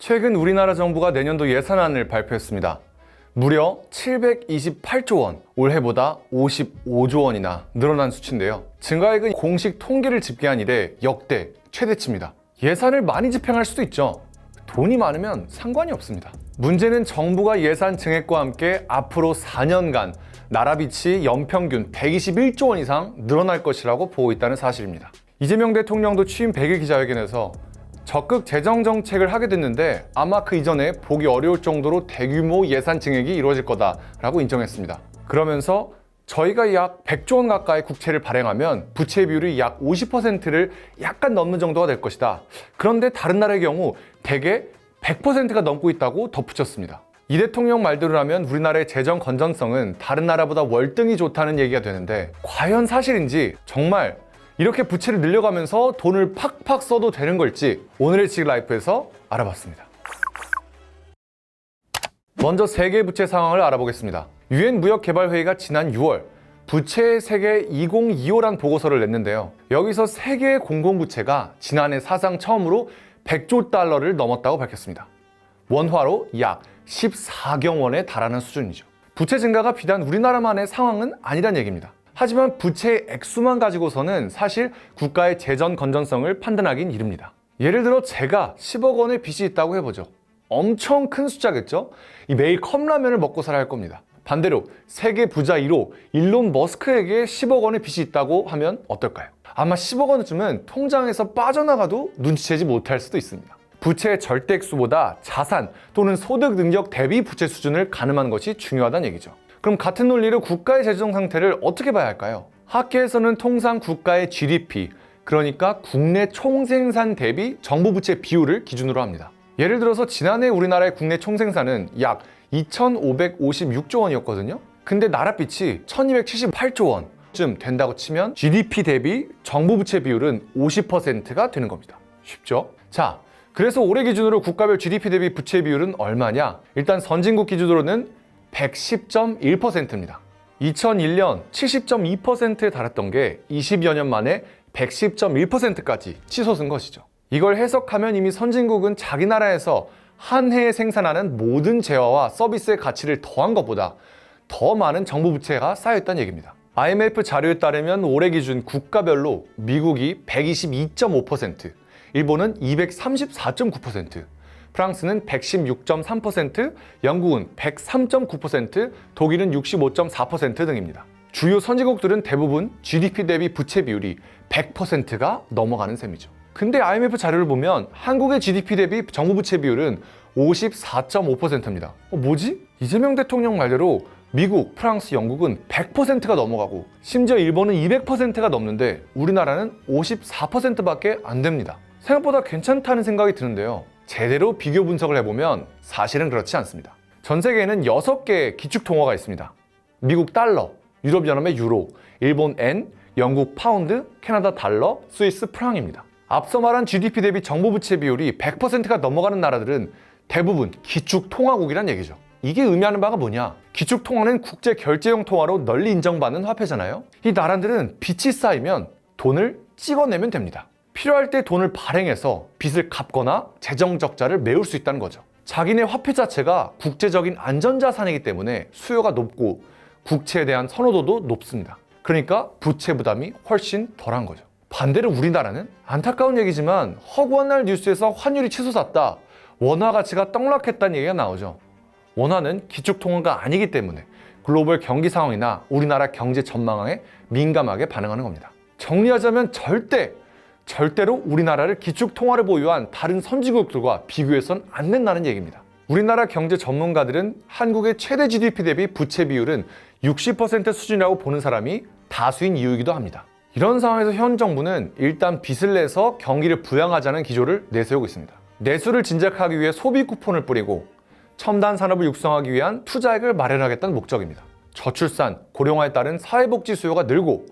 최근 우리나라 정부가 내년도 예산안을 발표했습니다. 무려 728조 원, 올해보다 55조 원이나 늘어난 수치인데요. 증가액은 공식 통계를 집계한 이래 역대 최대치입니다. 예산을 많이 집행할 수도 있죠. 돈이 많으면 상관이 없습니다. 문제는 정부가 예산 증액과 함께 앞으로 4년간 나라빚이 연평균 121조 원 이상 늘어날 것이라고 보고 있다는 사실입니다. 이재명 대통령도 취임 100일 기자회견에서 적극 재정 정책을 하게 됐는데 아마 그 이전에 보기 어려울 정도로 대규모 예산 증액이 이루어질 거다라고 인정했습니다. 그러면서 저희가 약 100조 원 가까이 국채를 발행하면 부채 비율이 약 50%를 약간 넘는 정도가 될 것이다. 그런데 다른 나라의 경우 대개 100%가 넘고 있다고 덧붙였습니다. 이 대통령 말대로라면 우리나라의 재정 건전성은 다른 나라보다 월등히 좋다는 얘기가 되는데 과연 사실인지, 정말 이렇게 부채를 늘려가면서 돈을 팍팍 써도 되는 걸지 오늘의 지식라이프에서 알아봤습니다. 먼저 세계 부채 상황을 알아보겠습니다. 유엔 무역개발회의가 지난 6월 부채의 세계 2025란 보고서를 냈는데요. 여기서 세계의 공공부채가 지난해 사상 처음으로 100조 달러를 넘었다고 밝혔습니다. 원화로 약 14경 원에 달하는 수준이죠. 부채 증가가 비단 우리나라만의 상황은 아니란 얘기입니다. 하지만 부채의 액수만 가지고서는 사실 국가의 재정 건전성을 판단하긴 이릅니다. 예를 들어 제가 10억 원의 빚이 있다고 해보죠. 엄청 큰 숫자겠죠? 매일 컵라면을 먹고 살아야 할 겁니다. 반대로 세계 부자 1호 일론 머스크에게 10억 원의 빚이 있다고 하면 어떨까요? 아마 10억 원쯤은 통장에서 빠져나가도 눈치채지 못할 수도 있습니다. 부채의 절대 액수보다 자산 또는 소득 능력 대비 부채 수준을 가늠하는 것이 중요하다는 얘기죠. 그럼 같은 논리로 국가의 재정 상태를 어떻게 봐야 할까요? 학계에서는 통상 국가의 GDP, 그러니까 국내 총생산 대비 정부 부채 비율을 기준으로 합니다. 예를 들어서 지난해 우리나라의 국내 총생산은 약 2,556조 원이었거든요. 근데 나라빚이 1,278조 원쯤 된다고 치면 GDP 대비 정부 부채 비율은 50%가 되는 겁니다. 쉽죠? 자, 그래서 올해 기준으로 국가별 GDP 대비 부채 비율은 얼마냐? 일단 선진국 기준으로는 110.1%입니다. 2001년 70.2%에 달했던 게 20여 년 만에 110.1%까지 치솟은 것이죠. 이걸 해석하면 이미 선진국은 자기 나라에서 한 해에 생산하는 모든 재화와 서비스의 가치를 더한 것보다 더 많은 정부 부채가 쌓여있다는 얘기입니다. IMF 자료에 따르면 올해 기준 국가별로 미국이 122.5%, 일본은 234.9%, 프랑스는 116.3%, 영국은 103.9%, 독일은 65.4% 등입니다. 주요 선진국들은 대부분 GDP 대비 부채 비율이 100%가 넘어가는 셈이죠. 근데 IMF 자료를 보면 한국의 GDP 대비 정부 부채 비율은 54.5%입니다. 뭐지? 이재명 대통령 말대로 미국, 프랑스, 영국은 100%가 넘어가고 심지어 일본은 200%가 넘는데 우리나라는 54%밖에 안 됩니다. 생각보다 괜찮다는 생각이 드는데요. 제대로 비교 분석을 해보면 사실은 그렇지 않습니다. 전 세계에는 6개의 기축통화가 있습니다. 미국 달러, 유럽연합의 유로, 일본 엔, 영국 파운드, 캐나다 달러, 스위스 프랑입니다. 앞서 말한 GDP 대비 정부 부채 비율이 100%가 넘어가는 나라들은 대부분 기축통화국이란 얘기죠. 이게 의미하는 바가 뭐냐? 기축통화는 국제 결제용 통화로 널리 인정받는 화폐잖아요. 이 나라들은 빚이 쌓이면 돈을 찍어내면 됩니다. 필요할 때 돈을 발행해서 빚을 갚거나 재정 적자를 메울 수 있다는 거죠. 자기네 화폐 자체가 국제적인 안전자산이기 때문에 수요가 높고 국채에 대한 선호도도 높습니다. 그러니까 부채 부담이 훨씬 덜한 거죠. 반대로 우리나라는 안타까운 얘기지만 허구한 날 뉴스에서 환율이 치솟았다, 원화 가치가 떡락했다는 얘기가 나오죠. 원화는 기축통화가 아니기 때문에 글로벌 경기 상황이나 우리나라 경제 전망에 민감하게 반응하는 겁니다. 정리하자면 절대로 우리나라를 기축통화를 보유한 다른 선진국들과 비교해선 안 된다는 얘기입니다. 우리나라 경제 전문가들은 한국의 최대 GDP 대비 부채 비율은 60% 수준이라고 보는 사람이 다수인 이유이기도 합니다. 이런 상황에서 현 정부는 일단 빚을 내서 경기를 부양하자는 기조를 내세우고 있습니다. 내수를 진작하기 위해 소비 쿠폰을 뿌리고 첨단 산업을 육성하기 위한 투자액을 마련하겠다는 목적입니다. 저출산, 고령화에 따른 사회복지 수요가 늘고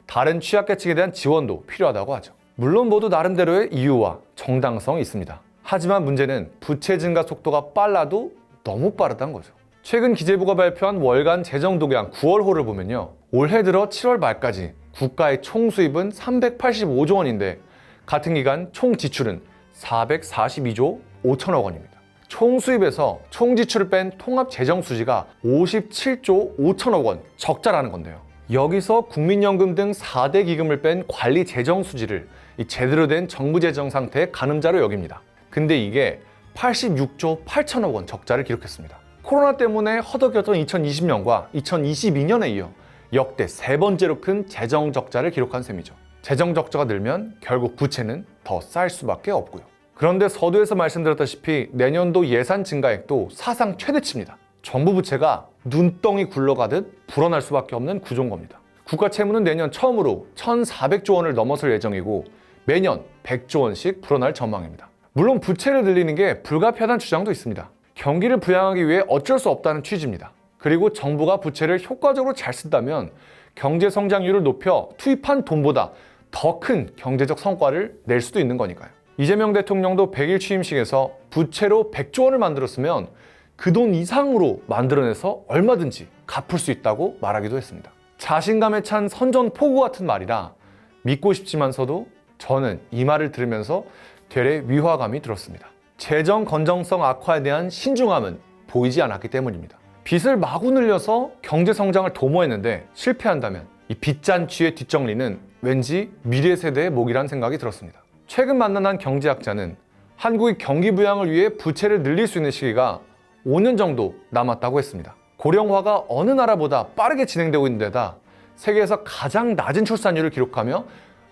다른 취약계층에 대한 지원도 필요하다고 하죠. 물론 모두 나름대로의 이유와 정당성이 있습니다. 하지만 문제는 부채 증가 속도가 빨라도 너무 빠르다는 거죠. 최근 기재부가 발표한 월간 재정독양 9월호를 보면요, 올해 들어 7월 말까지 국가의 총 수입은 385조 원인데 같은 기간 총 지출은 442조 5천억 원입니다. 총 수입에서 총 지출을 뺀 통합 재정 수지가 57조 5천억 원 적자라는 건데요. 여기서 국민연금 등 4대 기금을 뺀 관리 재정 수지를 이 제대로 된 정부 재정 상태의 가늠자로 여깁니다. 근데 이게 86조 8천억 원 적자를 기록했습니다. 코로나 때문에 허덕였던 2020년과 2022년에 이어 역대 세 번째로 큰 재정 적자를 기록한 셈이죠. 재정 적자가 늘면 결국 부채는 더 쌓일 수밖에 없고요. 그런데 서두에서 말씀드렸다시피 내년도 예산 증가액도 사상 최대치입니다. 정부 부채가 눈덩이 굴러가듯 불어날 수밖에 없는 구조인 겁니다. 국가 채무는 내년 처음으로 1,400조 원을 넘어설 예정이고 매년 100조 원씩 불어날 전망입니다. 물론 부채를 늘리는 게 불가피하다는 주장도 있습니다. 경기를 부양하기 위해 어쩔 수 없다는 취지입니다. 그리고 정부가 부채를 효과적으로 잘 쓴다면 경제 성장률을 높여 투입한 돈보다 더 큰 경제적 성과를 낼 수도 있는 거니까요. 이재명 대통령도 100일 취임식에서 부채로 100조 원을 만들었으면 그 돈 이상으로 만들어내서 얼마든지 갚을 수 있다고 말하기도 했습니다. 자신감에 찬 선전포고 같은 말이라 믿고 싶지만서도 저는 이 말을 들으면서 되레 위화감이 들었습니다. 재정 건전성 악화에 대한 신중함은 보이지 않았기 때문입니다. 빚을 마구 늘려서 경제 성장을 도모했는데 실패한다면 이 빚잔치의 뒷정리는 왠지 미래 세대의 몫이란 생각이 들었습니다. 최근 만난 한 경제학자는 한국이 경기 부양을 위해 부채를 늘릴 수 있는 시기가 5년 정도 남았다고 했습니다. 고령화가 어느 나라보다 빠르게 진행되고 있는 데다 세계에서 가장 낮은 출산율을 기록하며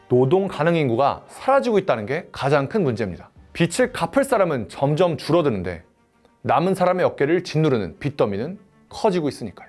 노동 가능 인구가 사라지고 있다는 게 가장 큰 문제입니다. 빚을 갚을 사람은 점점 줄어드는데 남은 사람의 어깨를 짓누르는 빚더미는 커지고 있으니까요.